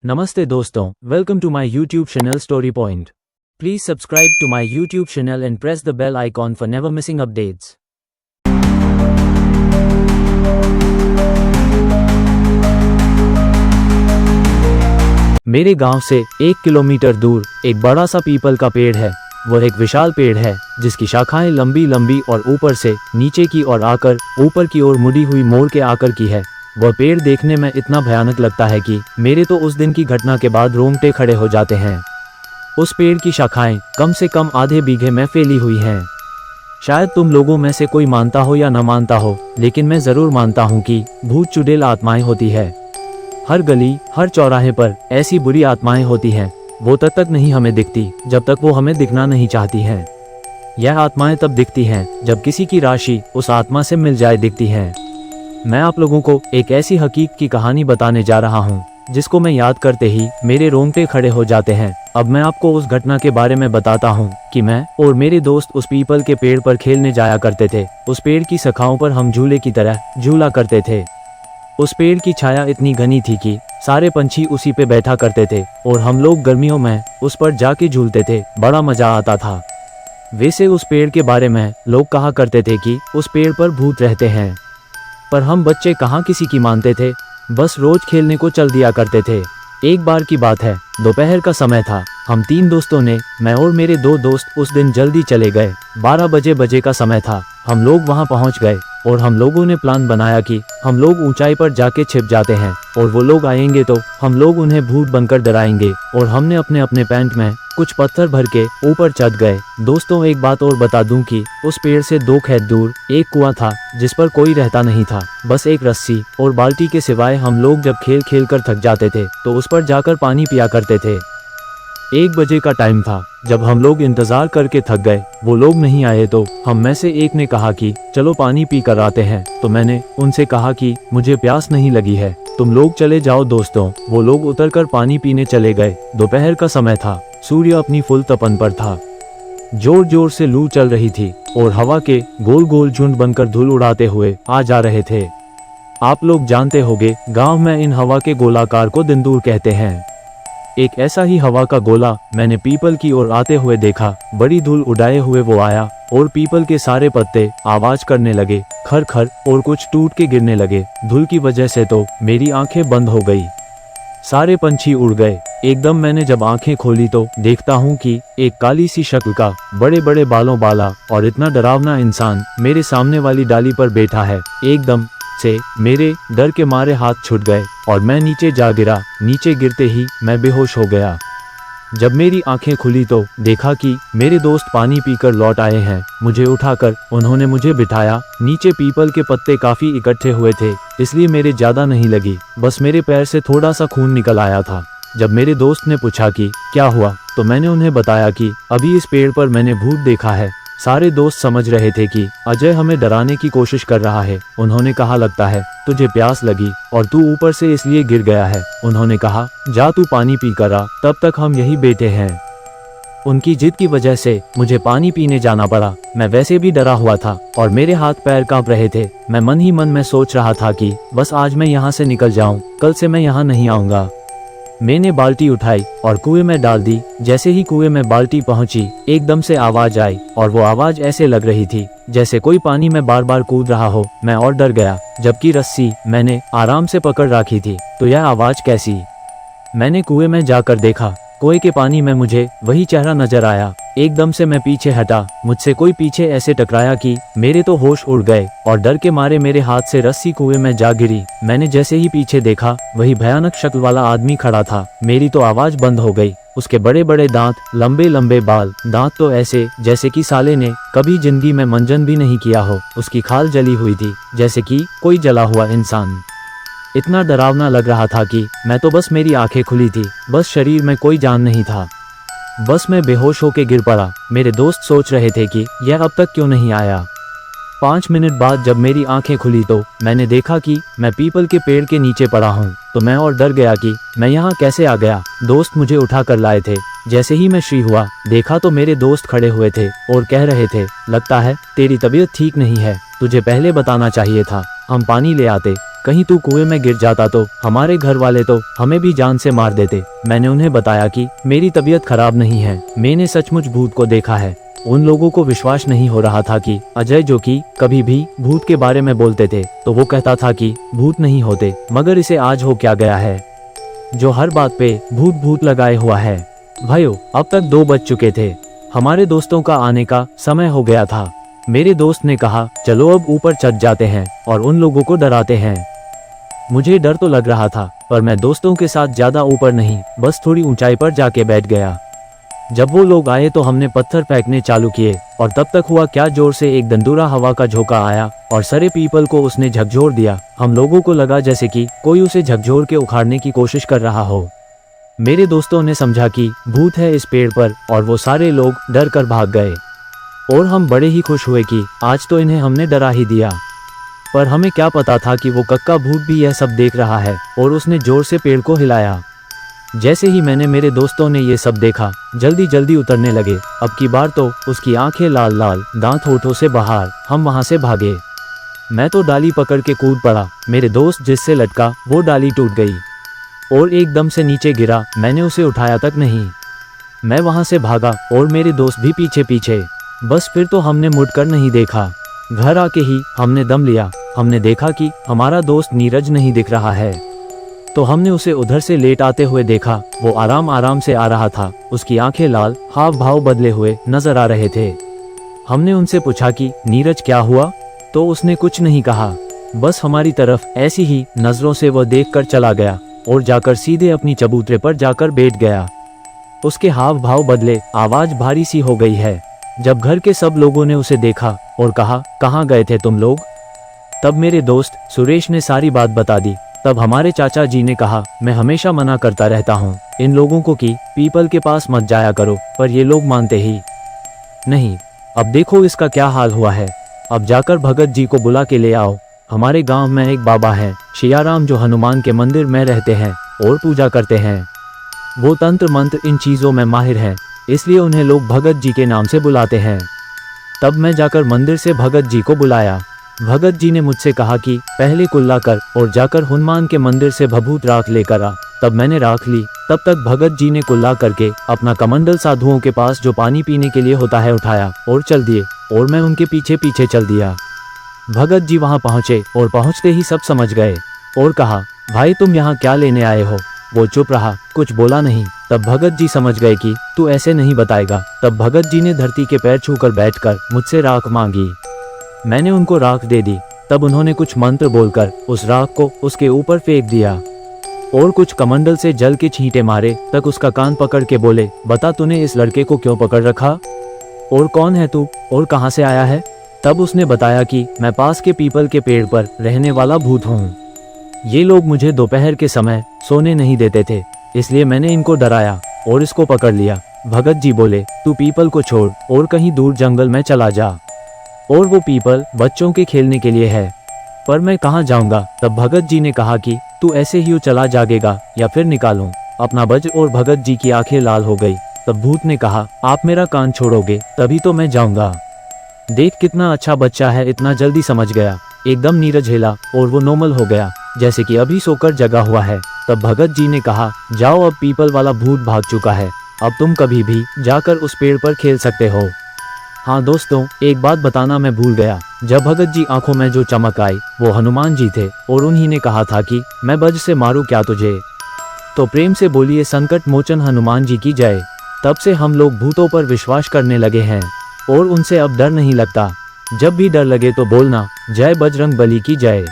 Namaste doston, welcome to my YouTube channel Story Point. Please subscribe to my YouTube channel and press the bell icon for never missing updates. मेरे गांव से 1 kilometre दूर एक बड़ा सा people का पेड़ है। वह एक विशाल पेड़ है जिसकी शाखाएं लंबी लंबी और ऊपर से नीचे की ओर आकर ऊपर की ओर मुड़ी हुई मोड़ के आकर की है। वह पेड़ देखने में इतना भयानक लगता है कि मेरे तो उस दिन की घटना के बाद रोंगटे खड़े हो जाते हैं। उस पेड़ की शाखाएं कम से कम आधे बीघे में फैली हुई हैं। शायद तुम लोगों में से कोई मानता हो या न मानता हो, लेकिन मैं जरूर मानता हूँ कि भूत चुड़ैल आत्माएं होती है। हर गली हर चौराहे पर ऐसी बुरी आत्माएं होती हैं। वो तब तक नहीं हमें दिखती जब तक वो हमें दिखना नहीं चाहती हैं। यह आत्माएं तब दिखती हैं जब किसी की राशि उस आत्मा से मिल जाए दिखती हैं। मैं आप लोगों को एक ऐसी हकीकत की कहानी बताने जा रहा हूँ जिसको मैं याद करते ही मेरे रोंगटे खड़े हो जाते हैं। अब मैं आपको उस घटना के बारे में बताता हूँ कि मैं और मेरे दोस्त उस पीपल के पेड़ पर खेलने जाया करते थे। उस पेड़ की शाखाओं पर हम झूले की तरह झूला करते थे। उस पेड़ की छाया इतनी घनी थी कि सारे पंछी उसी पे बैठा करते थे और हम लोग गर्मियों में उस पर जाके झूलते थे। बड़ा मजा आता था। वैसे उस पेड़ के बारे में लोग कहा करते थे कि उस पेड़ पर भूत रहते हैं, पर हम बच्चे कहाँ किसी की मानते थे। बस रोज खेलने को चल दिया करते थे। एक बार की बात है, दोपहर का समय था। हम 3 दोस्तों ने, मैं और मेरे 2 दोस्त उस दिन जल्दी चले गए। 12 बजे का समय था। हम लोग वहां पहुंच गए और हम लोगों ने प्लान बनाया कि हम लोग ऊंचाई पर जाके छिप जाते हैं और वो लोग आएंगे तो हम लोग उन्हें भूत बनकर डराएंगे। और हमने अपने अपने पैंट में कुछ पत्थर भर के ऊपर चढ़ गए। दोस्तों, एक बात और बता दूं कि उस पेड़ से 2 खेत दूर एक कुआं था जिस पर कोई रहता नहीं था। बस एक रस्सी और बाल्टी के सिवाय हम लोग जब खेल खेल कर थक जाते थे तो उस पर जाकर पानी पिया करते थे। 1 बजे का टाइम था। जब हम लोग इंतजार करके थक गए, वो लोग नहीं आए तो हम में से एक ने कहा कि चलो पानी पी कर आते हैं। तो मैंने उनसे कहा कि मुझे प्यास नहीं लगी है, तुम लोग चले जाओ दोस्तों। वो लोग उतरकर पानी पीने चले गए। दोपहर का समय था। सूर्य अपनी फुल तपन पर था। जोर जोर से लू चल रही थी और हवा के गोल गोल झुंड बनकर धूल उड़ाते हुए आ जा रहे थे। आप लोग जानते होंगे, गांव में इन हवा के गोलाकार को दिंदूर कहते हैं। एक ऐसा ही हवा का गोला मैंने पीपल की ओर आते हुए देखा। बड़ी धूल उड़ाए हुए वो आया और पीपल के सारे पत्ते आवाज करने लगे, खर खर, और कुछ टूट के गिरने लगे। धूल की वजह से तो मेरी आंखें बंद हो गई। सारे पंछी उड़ गए। एकदम मैंने जब आंखें खोली तो देखता हूँ कि एक काली सी शक्ल का, बड़े बड़े बालों वाला और इतना डरावना इंसान मेरे सामने वाली डाली पर बैठा है। एकदम से मेरे डर के मारे हाथ छूट गए और मैं नीचे जा गिरा। नीचे गिरते ही मैं बेहोश हो गया। जब मेरी आंखें खुली तो देखा कि मेरे दोस्त पानी पीकर लौट आए हैं। मुझे उठाकर उन्होंने मुझे बिठाया। नीचे पीपल के पत्ते काफी इकट्ठे हुए थे, इसलिए मेरे ज्यादा नहीं लगी। बस मेरे पैर से थोड़ा सा खून निकल आया था। जब मेरे दोस्त ने पूछा कि क्या हुआ, तो मैंने उन्हें बताया कि अभी इस पेड़ पर मैंने भूत देखा है। सारे दोस्त समझ रहे थे कि अजय हमें डराने की कोशिश कर रहा है। उन्होंने कहा, लगता है तुझे प्यास लगी और तू ऊपर से इसलिए गिर गया है। उन्होंने कहा, जा तू पानी पी कर आ, तब तक हम यही बैठे हैं। उनकी जिद की वजह से मुझे पानी पीने जाना पड़ा। मैं वैसे भी डरा हुआ था और मेरे हाथ पैर कांप रहे थे। मैं मन ही मन में सोच रहा था कि बस आज मैं यहाँ से निकल जाऊँ, कल से मैं यहाँ नहीं आऊँगा। मैंने बाल्टी उठाई और कुएं में डाल दी। जैसे ही कुएं में बाल्टी पहुंची, एकदम से आवाज आई और वो आवाज ऐसे लग रही थी जैसे कोई पानी में बार बार कूद रहा हो। मैं और डर गया। जबकि रस्सी मैंने आराम से पकड़ रखी थी, तो यह आवाज कैसी? मैंने कुएं में जाकर देखा। कुएं के पानी में मुझे वही चेहरा नजर आया। एकदम से मैं पीछे हटा। मुझसे कोई पीछे ऐसे टकराया कि मेरे तो होश उड़ गए और डर के मारे मेरे हाथ से रस्सी कुएं में जा गिरी। मैंने जैसे ही पीछे देखा, वही भयानक शक्ल वाला आदमी खड़ा था। मेरी तो आवाज बंद हो गई। उसके बड़े बड़े दांत, लंबे लंबे बाल, दांत तो ऐसे जैसे कि साले ने कभी जिंदगी में मंजन भी नहीं किया हो। उसकी खाल जली हुई थी जैसे कि कोई जला हुआ इंसान। इतना डरावना लग रहा था कि मैं तो बस, मेरी आंखें खुली थी, बस शरीर में कोई जान नहीं था। बस मैं बेहोश होके गिर पड़ा। मेरे दोस्त सोच रहे थे कि यह अब तक क्यों नहीं आया। 5 मिनट बाद जब मेरी आंखें खुली तो मैंने देखा कि मैं पीपल के पेड़ के नीचे पड़ा हूँ। तो मैं और डर गया कि मैं यहाँ कैसे आ गया। दोस्त मुझे उठा कर लाए थे। जैसे ही मैं श्री हुआ, देखा तो मेरे दोस्त खड़े हुए थे और कह रहे थे, लगता है तेरी तबीयत ठीक नहीं है, तुझे पहले बताना चाहिए था, हम पानी ले आते। कहीं तू कुएं में गिर जाता तो हमारे घर वाले तो हमें भी जान से मार देते। मैंने उन्हें बताया कि मेरी तबीयत खराब नहीं है, मैंने सचमुच भूत को देखा है। उन लोगों को विश्वास नहीं हो रहा था कि अजय, जो कि कभी भी भूत के बारे में बोलते थे, तो वो कहता था कि भूत नहीं होते, मगर इसे आज हो क्या गया है जो हर बात पे भूत भूत लगाए हुआ है। भाइयों, अब तक 2 बज चुके थे। हमारे दोस्तों का आने का समय हो गया था। मेरे दोस्त ने कहा, चलो अब ऊपर चढ़ जाते हैं और उन लोगों को डराते हैं। मुझे डर तो लग रहा था, पर मैं दोस्तों के साथ ज्यादा ऊपर नहीं, बस थोड़ी ऊंचाई पर जाके बैठ गया। जब वो लोग आए तो हमने पत्थर फेंकने चालू किए, और तब तक हुआ क्या, जोर से एक दंदूरा हवा का झोंका आया और सारे पीपल को उसने झकझोर दिया। हम लोगों को लगा जैसे कि कोई उसे झकझोर के उखाड़ने की कोशिश कर रहा हो। मेरे दोस्तों ने समझा कि भूत है इस पेड़ पर, और वो सारे लोग डर कर भाग गए। और हम बड़े ही खुश हुए कि आज तो इन्हें हमने डरा ही दिया। पर हमें क्या पता था कि वो कक्का भूत भी यह सब देख रहा है, और उसने जोर से पेड़ को हिलाया। जैसे ही मैंने मेरे दोस्तों ने ये सब देखा, जल्दी जल्दी उतरने लगे। अब की बार तो उसकी आंखें लाल लाल, दांत होठों से बाहर। हम वहां से भागे। मैं तो डाली पकड़ के कूद पड़ा। मेरे दोस्त जिससे लटका वो डाली टूट गई और एकदम से नीचे गिरा। मैंने उसे उठाया तक नहीं। मैं वहां से भागा और मेरे दोस्त भी पीछे पीछे। बस फिर तो हमने मुड़कर नहीं देखा। घर आके ही हमने दम लिया। हमने देखा कि हमारा दोस्त नीरज नहीं दिख रहा है, तो हमने उसे उधर से लेट आते हुए देखा। वो आराम आराम से आ रहा था। उसकी आंखें लाल, हाव भाव बदले हुए नजर आ रहे थे। हमने उनसे पूछा कि नीरज क्या हुआ, तो उसने कुछ नहीं कहा। बस हमारी तरफ ऐसी ही नजरों से वह देखकर चला गया और जाकर सीधे अपनी चबूतरे पर जाकर बैठ गया। उसके हाव भाव बदले, आवाज भारी सी हो गई है। जब घर के सब लोगों ने उसे देखा और कहा, कहाँ गए थे तुम लोग, तब मेरे दोस्त सुरेश ने सारी बात बता दी। तब हमारे चाचा जी ने कहा, मैं हमेशा मना करता रहता हूँ इन लोगों को कि पीपल के पास मत जाया करो, पर ये लोग मानते ही नहीं। अब देखो इसका क्या हाल हुआ है। अब जाकर भगत जी को बुला के ले आओ। हमारे गांव में एक बाबा है शियाराम, जो हनुमान के मंदिर में रहते हैं और पूजा करते हैं। वो तंत्र मंत्र इन चीज़ों में माहिर हैं, इसलिए उन्हें लोग भगत जी के नाम से बुलाते हैं। तब मैं जाकर मंदिर से भगत जी को बुलाया। भगत जी ने मुझसे कहा कि पहले कुल्ला कर और जाकर हनुमान के मंदिर से भभूत राख लेकर आ। तब मैंने राख ली। तब तक भगत जी ने कुल्ला करके अपना कमंडल साधुओं के पास जो पानी पीने के लिए होता है उठाया और चल दिए, और मैं उनके पीछे पीछे चल दिया। भगत जी वहां पहुंचे और पहुंचते ही सब समझ गए और कहा, भाई तुम यहाँ क्या लेने आए हो। वो चुप रहा, कुछ बोला नहीं। तब भगत जी समझ गए कि तू ऐसे नहीं बताएगा। तब भगत जी ने धरती के पैर छूकर बैठकर मुझसे राख मांगी। मैंने उनको राख दे दी। तब उन्होंने कुछ मंत्र बोलकर उस राख को उसके ऊपर फेंक दिया और कुछ कमंडल से जल के छींटे मारे। तक उसका कान पकड़ के बोले, बता तूने इस लड़के को क्यों पकड़ रखा, और कौन है तू और कहाँ से आया है। तब उसने बताया कि मैं पास के पीपल के पेड़ पर रहने वाला भूत हूँ। ये लोग मुझे दोपहर के समय सोने नहीं देते थे, इसलिए मैंने इनको डराया और इसको पकड़ लिया। भगत जी बोले, तू पीपल को छोड़ और कहीं दूर जंगल में चला जा, और वो पीपल बच्चों के खेलने के लिए है। पर मैं कहाँ जाऊंगा। तब भगत जी ने कहा कि तू ऐसे ही चला जागेगा या फिर निकालूं अपना बज। और भगत जी की आंखें लाल हो गई। तब भूत ने कहा, आप मेरा कान छोड़ोगे तभी तो मैं जाऊंगा। देख कितना अच्छा बच्चा है, इतना जल्दी समझ गया। एकदम नीरज हिला और वो नॉर्मल हो गया, जैसे कि अभी सोकर जगा हुआ है। तब भगत जी ने कहा, जाओ, अब पीपल वाला भूत भाग चुका है, अब तुम कभी भी जाकर उस पेड़ पर खेल सकते हो। हाँ दोस्तों, एक बात बताना मैं भूल गया। जब भगत जी आंखों में जो चमक आई वो हनुमान जी थे, और उन्हीं ने कहा था कि मैं बज से मारूं क्या तुझे। तो प्रेम से बोलिए संकट मोचन हनुमान जी की जय। तब से हम लोग भूतों पर विश्वास करने लगे हैं और उनसे अब डर नहीं लगता। जब भी डर लगे तो बोलना, जय बजरंग बली की जय।